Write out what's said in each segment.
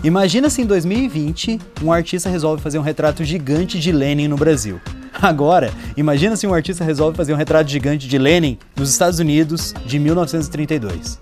Imagina se em 2020 um artista resolve fazer um retrato gigante de Lenin no Brasil. Agora, imagina se um artista resolve fazer um retrato gigante de Lenin nos Estados Unidos de 1932.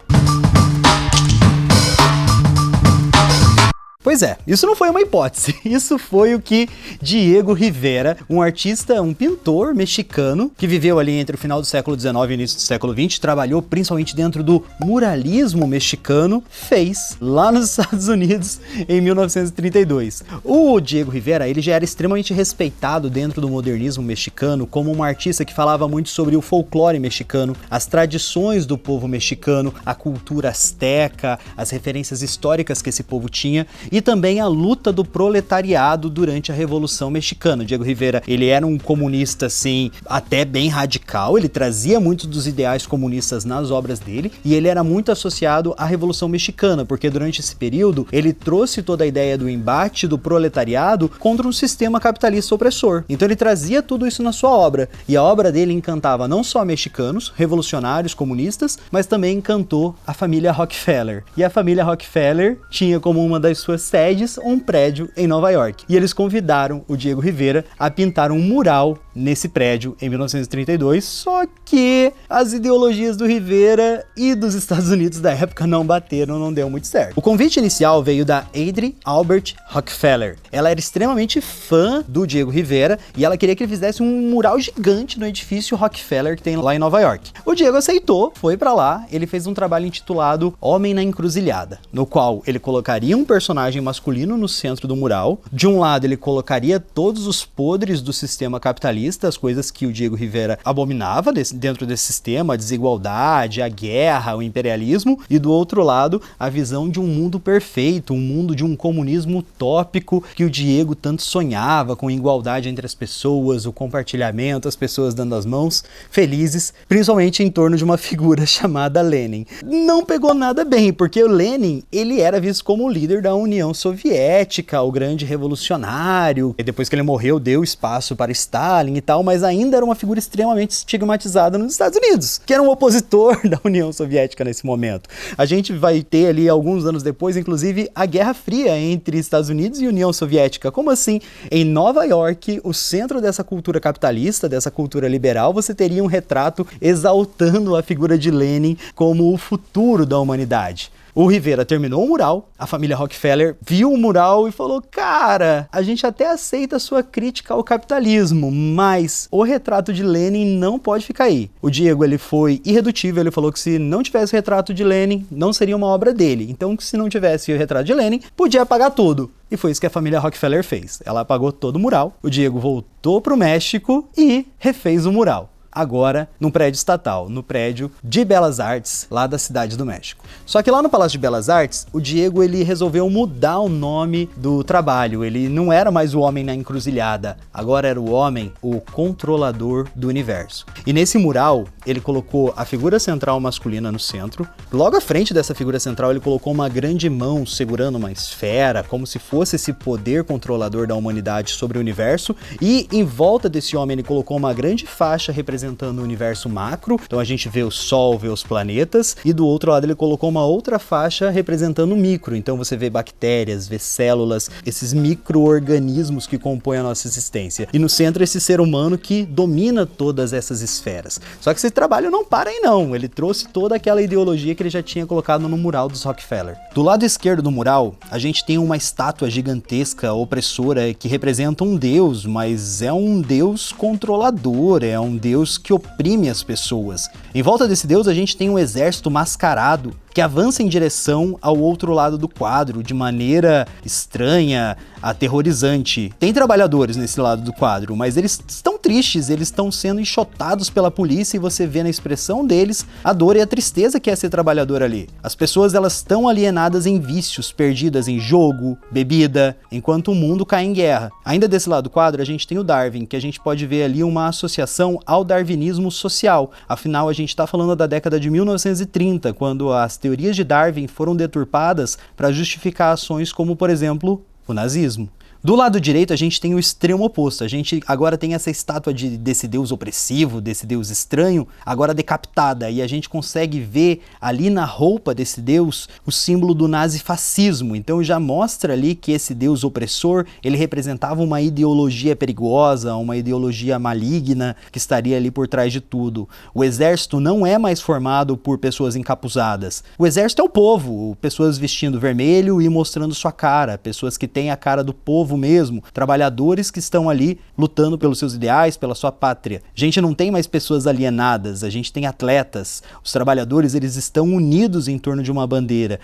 Pois é, isso não foi uma hipótese, isso foi o que Diego Rivera, um artista, um pintor mexicano, que viveu ali entre o final do século XIX e o início do século XX, trabalhou principalmente dentro do muralismo mexicano, fez lá nos Estados Unidos em 1932. O Diego Rivera, ele já era extremamente respeitado dentro do modernismo mexicano como um artista que falava muito sobre o folclore mexicano, as tradições do povo mexicano, a cultura azteca, as referências históricas que esse povo tinha, e também a luta do proletariado durante a Revolução Mexicana. O Diego Rivera, ele era um comunista, assim, até bem radical, ele trazia muitos dos ideais comunistas nas obras dele, e ele era muito associado à Revolução Mexicana, porque durante esse período, ele trouxe toda a ideia do embate do proletariado contra um sistema capitalista opressor. Então ele trazia tudo isso na sua obra, e a obra dele encantava não só mexicanos, revolucionários, comunistas, mas também encantou a família Rockefeller. E a família Rockefeller tinha como uma das suas sedes um prédio em Nova York. E eles convidaram o Diego Rivera a pintar um mural nesse prédio em 1932, só que as ideologias do Rivera e dos Estados Unidos da época não bateram, não deu muito certo. O convite inicial veio da Adrienne Albert Rockefeller. Ela era extremamente fã do Diego Rivera e ela queria que ele fizesse um mural gigante no edifício Rockefeller que tem lá em Nova York. O Diego aceitou, foi pra lá, ele fez um trabalho intitulado Homem na Encruzilhada, no qual ele colocaria um personagem masculino no centro do mural. De um lado ele colocaria todos os podres do sistema capitalista, as coisas que o Diego Rivera abominava dentro desse sistema, a desigualdade, a guerra, o imperialismo, e do outro lado a visão de um mundo perfeito, um mundo de um comunismo utópico que o Diego tanto sonhava, com igualdade entre as pessoas, o compartilhamento, as pessoas dando as mãos, felizes, principalmente em torno de uma figura chamada Lenin. Não pegou nada bem, porque o Lenin, ele era visto como o líder da União Soviética, o grande revolucionário, e depois que ele morreu deu espaço para Stalin e tal, mas ainda era uma figura extremamente estigmatizada nos Estados Unidos, que era um opositor da União Soviética nesse momento. A gente vai ter ali alguns anos depois, inclusive, a Guerra Fria entre Estados Unidos e União Soviética. Como assim? Em Nova York, o centro dessa cultura capitalista, dessa cultura liberal, você teria um retrato exaltando a figura de Lenin como o futuro da humanidade. O Rivera terminou o mural, a família Rockefeller viu o mural e falou: cara, a gente até aceita a sua crítica ao capitalismo, mas o retrato de Lenin não pode ficar aí. O Diego, ele foi irredutível, ele falou que se não tivesse o retrato de Lenin, não seria uma obra dele. Então, se não tivesse o retrato de Lenin, podia apagar tudo. E foi isso que a família Rockefeller fez. Ela apagou todo o mural, o Diego voltou pro México e refez o mural. Agora num prédio estatal, no prédio de Belas Artes, lá da Cidade do México. Só que lá no Palácio de Belas Artes, o Diego, ele resolveu mudar o nome do trabalho. Ele não era mais o Homem na Encruzilhada, agora era o Homem, o Controlador do Universo. E nesse mural, ele colocou a figura central masculina no centro. Logo à frente dessa figura central, ele colocou uma grande mão segurando uma esfera, como se fosse esse poder controlador da humanidade sobre o universo. E em volta desse homem, ele colocou uma grande faixa representando o universo macro, então a gente vê o Sol, vê os planetas, e do outro lado ele colocou uma outra faixa representando o micro, então você vê bactérias, vê células, esses micro-organismos que compõem a nossa existência. E no centro esse ser humano que domina todas essas esferas. Só que esse trabalho não para aí não, ele trouxe toda aquela ideologia que ele já tinha colocado no mural dos Rockefeller. Do lado esquerdo do mural, a gente tem uma estátua gigantesca, opressora, que representa um deus, mas é um deus controlador, é um deus que oprime as pessoas. Em volta desse deus a gente tem um exército mascarado que avança em direção ao outro lado do quadro de maneira estranha, aterrorizante. Tem trabalhadores nesse lado do quadro, mas eles estão tristes, eles estão sendo enxotados pela polícia e você vê na expressão deles a dor e a tristeza que é ser trabalhador ali. As pessoas, elas estão alienadas em vícios, perdidas em jogo, bebida, enquanto o mundo cai em guerra. Ainda desse lado do quadro a gente tem o Darwin, que a gente pode ver ali uma associação ao darwinismo social. Afinal, a gente está falando da década de 1930, quando as teorias de Darwin foram deturpadas para justificar ações como, por exemplo, o nazismo. Do lado direito, a gente tem o extremo oposto. A gente agora tem essa estátua desse deus opressivo, desse deus estranho, agora decapitada. E a gente consegue ver ali na roupa desse deus o símbolo do nazifascismo. Então já mostra ali que esse deus opressor, ele representava uma ideologia perigosa, uma ideologia maligna que estaria ali por trás de tudo. O exército não é mais formado por pessoas encapuzadas. O exército é o povo, pessoas vestindo vermelho e mostrando sua cara, pessoas que têm a cara do povo mesmo, trabalhadores que estão ali lutando pelos seus ideais, pela sua pátria. A gente não tem mais pessoas alienadas, a gente tem atletas. Os trabalhadores, eles estão unidos em torno de uma bandeira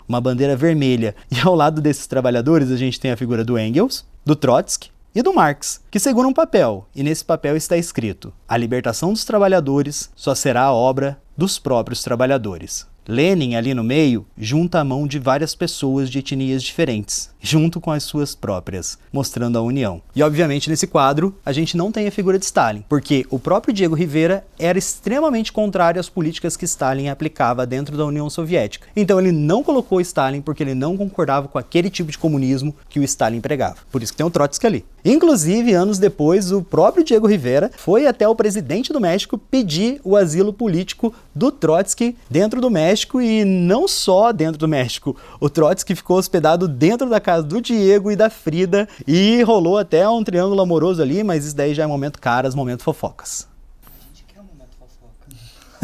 vermelha. E ao lado desses trabalhadores, a gente tem a figura do Engels, do Trotsky e do Marx, que seguram um papel, e nesse papel está escrito: a libertação dos trabalhadores só será a obra dos próprios trabalhadores. Lenin, ali no meio, junta a mão de várias pessoas de etnias diferentes, junto com as suas próprias, mostrando a união. E obviamente nesse quadro, a gente não tem a figura de Stalin, porque o próprio Diego Rivera era extremamente contrário às políticas que Stalin aplicava dentro da União Soviética. Então ele não colocou Stalin porque ele não concordava com aquele tipo de comunismo que o Stalin pregava. Por isso que tem o Trotsky ali. Inclusive, anos depois, o próprio Diego Rivera foi até o presidente do México pedir o asilo político do Trotsky dentro do México, e não só dentro do México. O Trotsky ficou hospedado dentro da casa do Diego e da Frida, e rolou até um triângulo amoroso ali, mas isso daí já é momento caras, momento fofocas. A gente quer um momento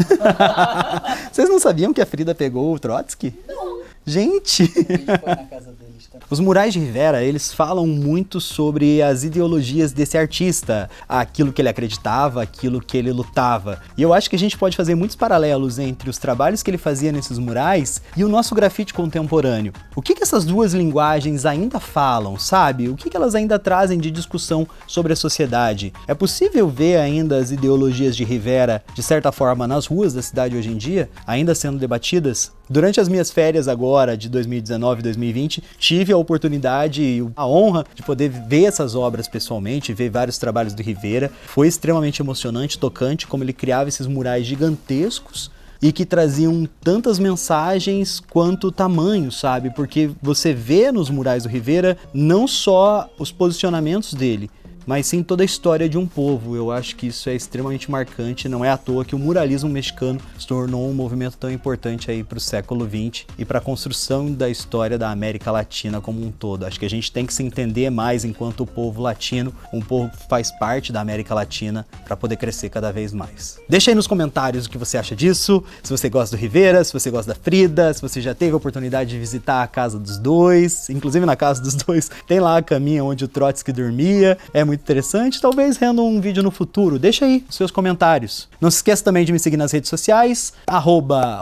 fofoca. Vocês não sabiam que a Frida pegou o Trotsky? Não. Gente! A gente foi na casa deles também. Os murais de Rivera, eles falam muito sobre as ideologias desse artista, aquilo que ele acreditava, aquilo que ele lutava. E eu acho que a gente pode fazer muitos paralelos entre os trabalhos que ele fazia nesses murais e o nosso grafite contemporâneo. O que essas duas linguagens ainda falam, sabe? O que elas ainda trazem de discussão sobre a sociedade? É possível ver ainda as ideologias de Rivera, de certa forma, nas ruas da cidade hoje em dia, ainda sendo debatidas? Durante as minhas férias agora, de 2019 e 2020, tive a oportunidade e a honra de poder ver essas obras pessoalmente, ver vários trabalhos do Rivera. Foi extremamente emocionante, tocante, como ele criava esses murais gigantescos e que traziam tantas mensagens quanto tamanho, sabe? Porque você vê nos murais do Rivera não só os posicionamentos dele, mas sim toda a história de um povo. Eu acho que isso é extremamente marcante, não é à toa que o muralismo mexicano se tornou um movimento tão importante aí para o século XX e para a construção da história da América Latina como um todo. Acho que a gente tem que se entender mais enquanto povo latino, um povo que faz parte da América Latina, para poder crescer cada vez mais. Deixa aí nos comentários o que você acha disso, se você gosta do Rivera, se você gosta da Frida, se você já teve a oportunidade de visitar a casa dos dois. Inclusive na casa dos dois tem lá a caminha onde o Trotsky dormia, é muito interessante, talvez renda um vídeo no futuro. Deixa aí os seus comentários. Não se esqueça também de me seguir nas redes sociais,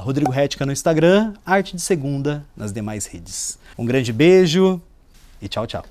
@Rodrigo Retica no Instagram, Arte de Segunda nas demais redes. Um grande beijo e tchau, tchau.